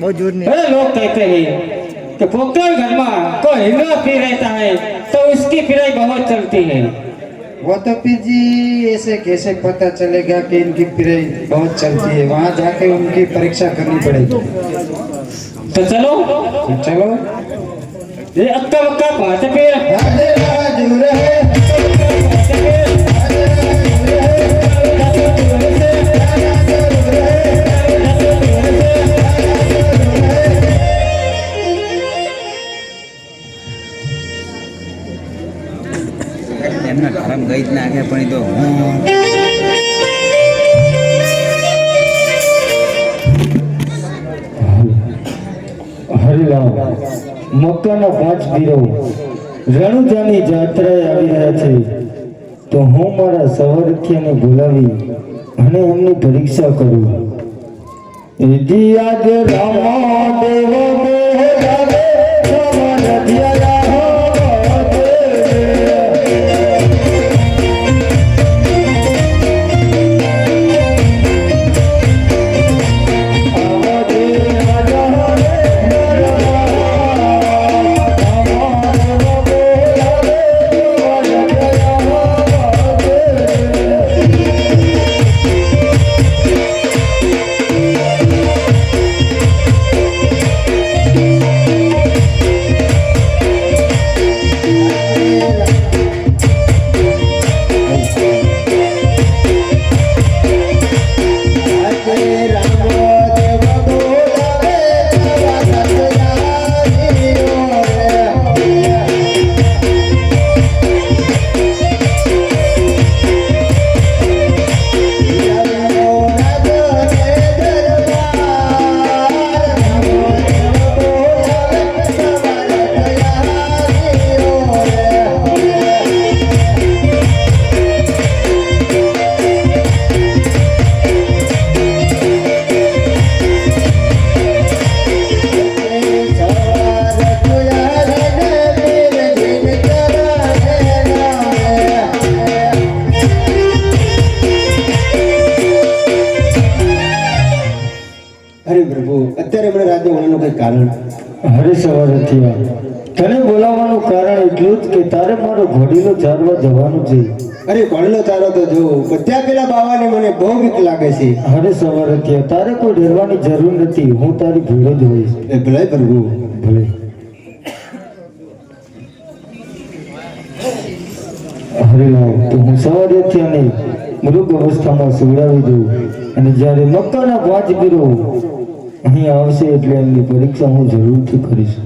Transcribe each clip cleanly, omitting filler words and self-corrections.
बहुत जोर नहीं। अरे लोग कहते हैं कि पोखरण घर में कोई हिंदू पी रहता है तो उसकी पिराई बहुत चलती है। वो तो पीर जी ऐसे कैसे पता चलेगा कि इनकी पिराई बहुत चलती है? वहाँ जाके उनकी परीक्षा करनी पड़ेगी। तो चलो चलो। ये अक्का बक्का पाँच पेड़ એમના ધરમ ગઈ જ નાખે પણ એ તો હરિરામ મક્કાના 5 વીરો રણુજાની જાત્રાએ આવી રહ્યા છે તો હું મારા સવરથિયાને બોલાવી અને એમની પરીક્ષા કરું. એજી આજ રામા દેવ બોલાવે સવરથિયા હરે સવરથિયા તને બોલાવવાનું કારણ એટલું જ કે તારે મારો ઘોડીલો ચારવા જવાનું છે. અરે ઘોડીલો ચારો તો જો બધા પેલા બાવાને મને બહુ બીક લાગે છે. હરે સવરથિયા તારે કોઈ ડરવાની જરૂર નથી, હું તારી ભેળો જ હોઈશ. એ ભલે પ્રભુ ભલે. હરિરામ તો હું સવરથિયાને મૃગ અવસ્થામાં સુવડાવી દઉં અને જ્યારે મક્કાના 5 વીરો અહીં આવશે એટલે એમની પરીક્ષા હું જરૂરથી કરીશ.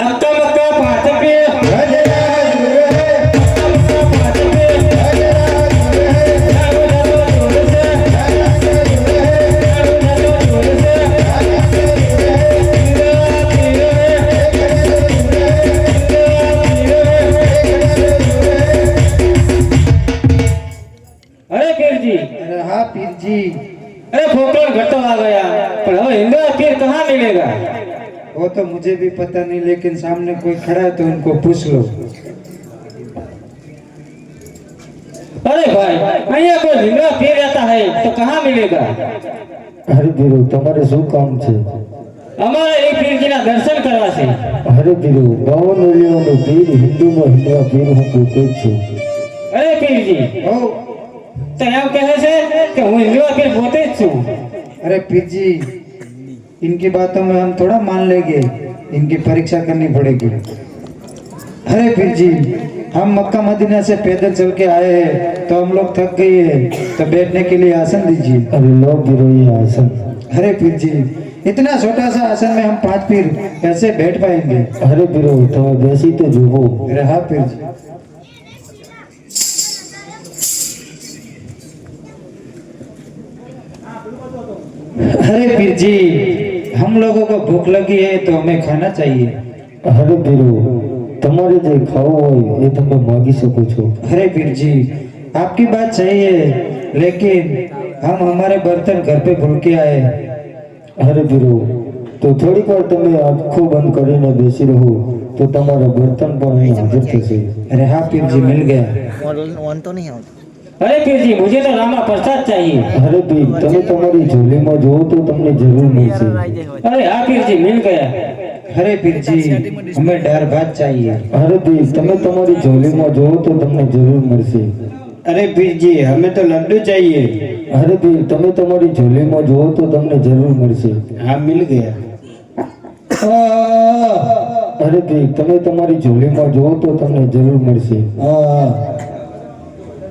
अक्का बक्का पाँच पेड़ अरे हाँ पीर जी। अरे पोखरण घर तो आ गया पर अब हिंदू पीर कहाँ मिलेगा? वो तो मुझे भी पता नहीं, लेकिन सामने कोई खड़ा है तो उनको पूछ लो। अरे भाई અહીંયા કોઈ हिंदू पीर रहता है तो कहाँ मिलेगा? હરે વીરો તમારે શું કામ છે? અમારે એ પીરજીના દર્શન કરવા છે. હરે વીરો 52 ઓલિયાનો પીર હિન્દુમાં હિન્દુ પીર હું પોતે જ છું. અરે પીરજી ओ તો એમ કહે છે કે હું હિન્દુ પીર પોતે જ છું. अरे पीर जी इनकी बातों में हम थोड़ा मान लेंगे, इनकी परीक्षा करनी पड़ेगी। अरे पीर जी हम मक्का मदीना से पैदल चल के आए हैं तो हम लोग थक गए हैं, तो बैठने के लिए आसन दीजिए। અરે લો વીરો એ આસન. अरे पीर जी इतना छोटा सा आसन में हम 5 पीर कैसे बैठ पाएंगे? હરે વીરો તમે બેસી તો જુઓ. अरे हाँ पीर जी। अरे पीर जी हम लोगों को भूख लगी है तो हमें खाना चाहिए। હરે વીરો તમારે જે ખાવું હોય એ તમે માગી શકો છો. अरे पीर जी आपकी बात सही है, लेकिन हम हमारे बर्तन घर पे भूल के आए। હરે વીરો તો થોડીક વાર તમે આંખો બંધ કરીને બેસી રહો તો તમારા બર્તન પણ અહીં હાજર થશે. अरे हाँ पीर जी मिल गया. ઓન તો નહીં આવતું. अरे पीर जी मुझे तो रामा प्रसाद चाहिए. અરે પીર, તમે તમારી ઝોલીમાં જોવો તો તમને જરૂર મળશે. अरे हाँ पीर जी मिल गया. अरे पीर जी हमें दाल भात चाहिए. અરે પીર, તમે તમારી ઝોલીમાં જોવો તો તમને જરૂર મળશે. अरे पीर जी हमें तो लड्डू चाहिए. અરે પીર, તમે તમારી ઝોલીમાં જોવો તો તમને જરૂર મળશે. हाँ मिल गया. અરે પીર, તમે તમારી ઝોલીમાં જોવો તો તમને જરૂર મળશે.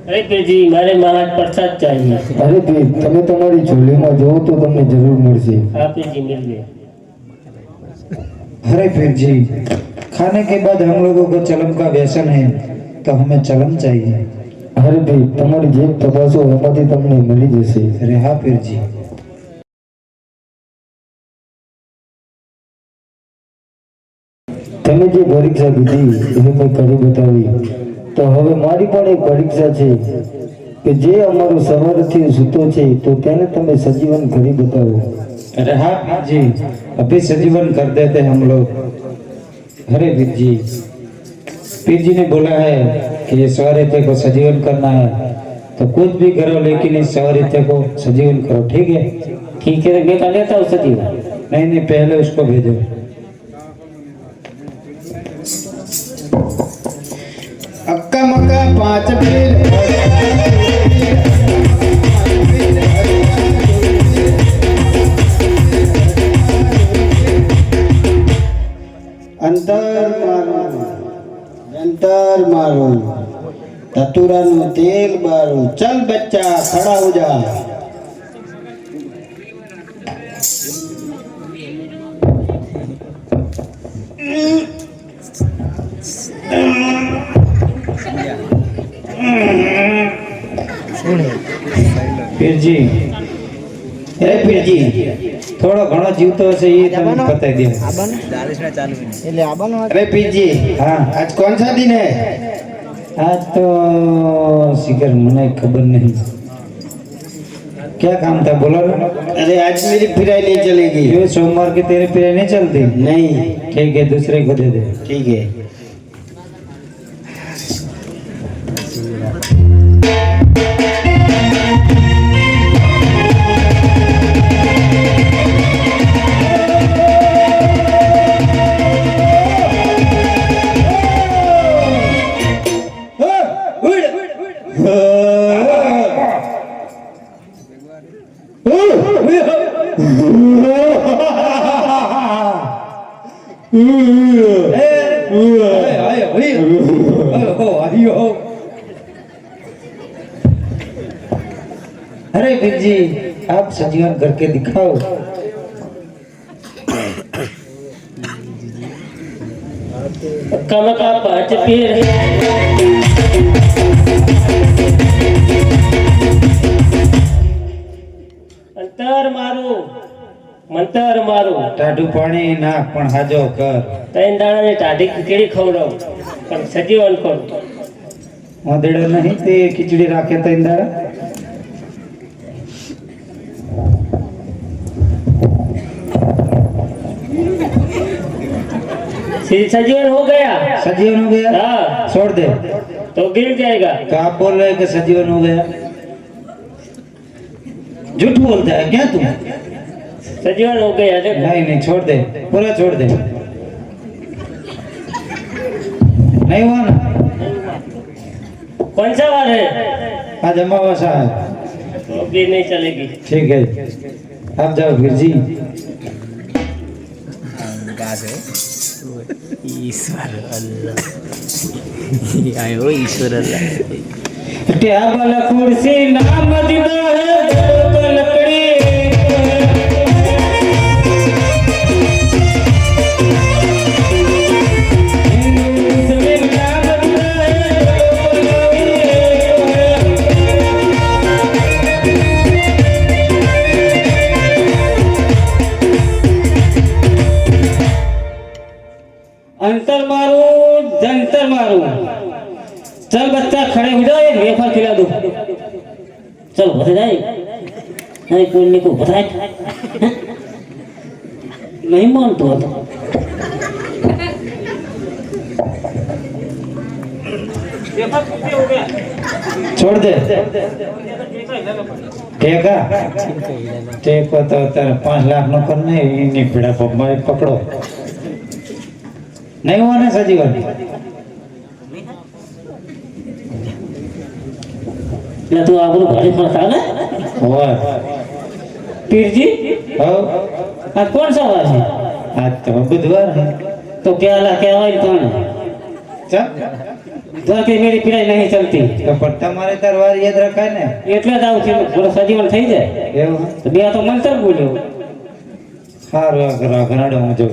अरे पीर जी मारे महाराज प्रसाद चाहिए. અરે પીર, તમે તમારી ઝોલીમાં જોવો તો તમને જરૂર મળશે. हाँ पीर जी मिल गया. अरे पीर जी खाने के बाद हम लोगों को चलम का व्यसन है तो हमें चलम चाहिए. અરે પીર, તમારી જેબ તપાસો, એમાંથી તમને મળી જશે. अरे हाँ पीर जी. તમે જે પરીક્ષા કીધી એ મેં કરી બતાવી. તો હવે મારી પણ એક પરીક્ષા છે કે જે અમારો સવારથી સૂતો છે તો તેને તમે સજીવન કરી બતાવો. अरे हाँ पीर जी अभी सजीवन कर देते हम लोग. अरे पीर जी ने बोला है कि ये सवारित्य को सजीवन करना है तो कुछ भी करो लेकिन इस सवारित्य को सजीवन करो. ठीक है? ठीक है मैं कर लेता हूँ सजीवन. नहीं नहीं पहले उसको भेजो. अक्का मक्का 5 पीर. अंतर मारो धतूरा नु तेल बारो. चल बच्चा खड़ा हो जा. पीर जी अरे पीर जी थोड़ा घणो जीवतो हशे ये तमने बताई दे. 40 में चालू नहीं. अरे पीर जी हाँ आज कौन सा दिन है? आज तो शिकर मने खबर नहीं. क्या काम था बोला ना. अरे आज मेरी फिराई नहीं चलेगी. ये सोमवार की तेरे पे नहीं चलती. नहीं. ठीक है दूसरे को दे दे. ठीक है. अरे पीर जी आप सजीवन करके दिखाओ. कम का 5 पीर. अंतर मारो मंतर मारो. टाढू पाणी नाख पण हाजो कर. 3 दाड़ा ने टाढ़ी खिचड़ी खवड़ो पण सजीवन करो. मोदेड़ो नहीं ते खिचड़ी राखे तो इंदाड़ा. सजीवन हो गया. सजीवन हो गया. हाँ छोड़ दे. तो गिर जाएगा. तो आप बोल रहे हैं कि सजीवन हो गया. झूठ बोलता है क्या तू. सजीवन हो गया. देखो नहीं नहीं छोड़ दे पूरा छोड़ दे. नहीं हुआ ना. कौन सा वार है? आज अमावस्या है. तो भी नहीं चलेगी. ठीक है आप जाओ वीर जी. बात है ईश्वर अल्लाह आयो ईश्वर अल्लाह. टेबल कुर्सी नाम दिदा है तो लकड़ी. अंतर मारो जंतर मारो. चल बच्चा खड़े हो जाओ एक वेफर खिला दो. चल बता जाए नहीं कोई को बताए. नहीं मानतो હતો छोड़ दे टेका टेको तो तेरे 5 लाख नो करने नहीं पड़ा पम्मा पकड़ो नहीं हुआ ना सजीवन એટલે તું આપણું ભારે પડતા ને हुआ પીરજી हो આ કોણ સવાર છે आज तो बुधवार है તો પેલા કહેવાય કોણ चल बुधवार की मेरी पीढ़ाई नहीं चलती तो पर તમારે દરવાર યાદ રખાય ને એટલે જ આવું છે થોડો સજીવન થઈ જાય એવું તો બે તો મંતર બોલ્યો સારું આ ઘરાડો હું જો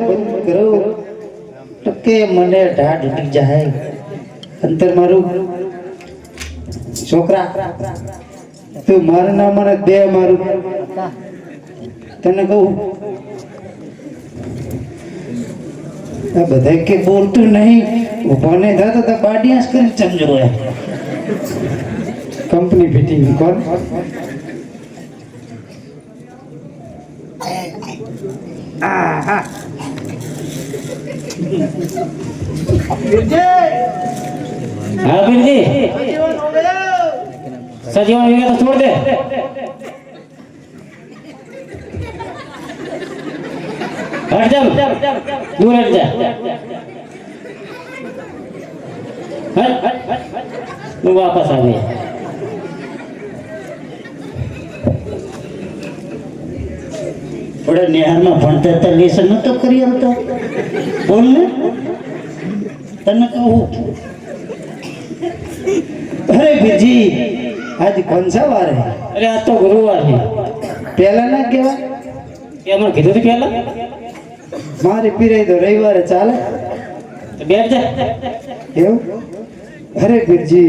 બંધ કરો ટકે મને ઢાઢ ઉઠી જાય અંતર મારું છોકરા તું મારું નામ મને દે મારું તને કહું આ બધા કે બોલતું નહીં ઉભો નહીં થતો તો બાડિયાસ કરી સમજો કંપની ફિટિંગ કોણ हाँ पीरजी सजीवन हो गया तो छोड़ दे हट जा दूर हट जा हट तू वापस आ गया थोड़ा निहार में भणतर तर लेसन न तो करी हम तो बोल ने तने कहूं अरे बीजी आज कौन सा वार है अरे आज तो गुरुवार है पहला ना केवा क्या मैं कीधुं તું પહેલા मारे पीरे तो रविवार चाले तो बैठ जा क्यों अरे बीजी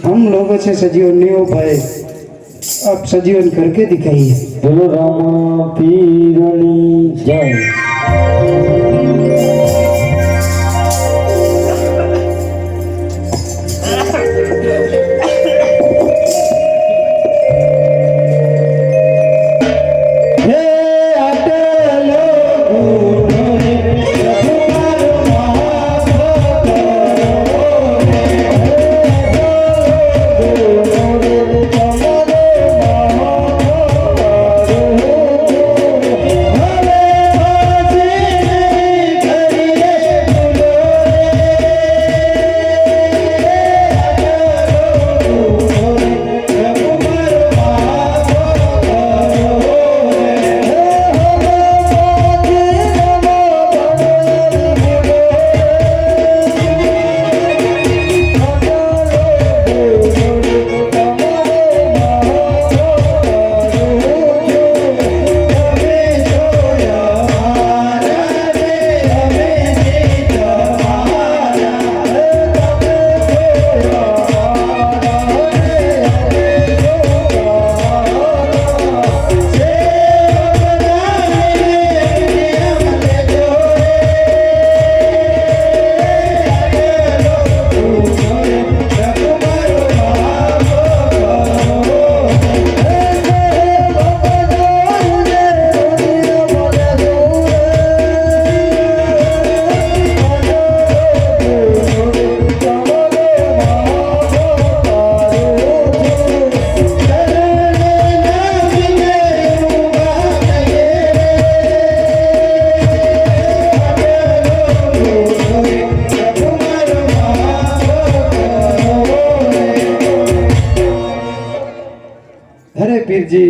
हम लोगों से सजीवन नहीं हो पाए अब सजीवन करके दिखाइए બોલો રામા પીરની જય अरे पीर जी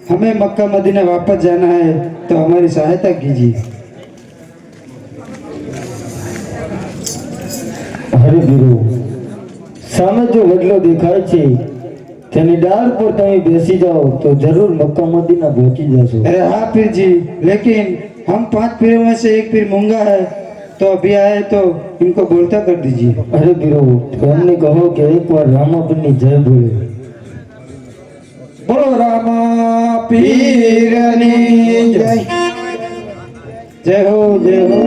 हमें मक्का मदीना वापस जाना है तो हमारी सहायता कीजिए અરે વીરો, સામે જો વડલો દેખાય છે તેની ડાળ પર તમે બેસી જાઓ તો જરૂર મક્કા મદીના પહોંચી જશો। अरे हाँ पीर जी, लेकिन हम 5 पीरों में से एक पीर मूंगा है, तो अभी आए तो इनको बोलता कर दीजिए। अरे वीरो, तो हमने कहो कि एक बार रामापीરની જય બોલે। बोलो रामा पीरनी जय। जय हो जय हो।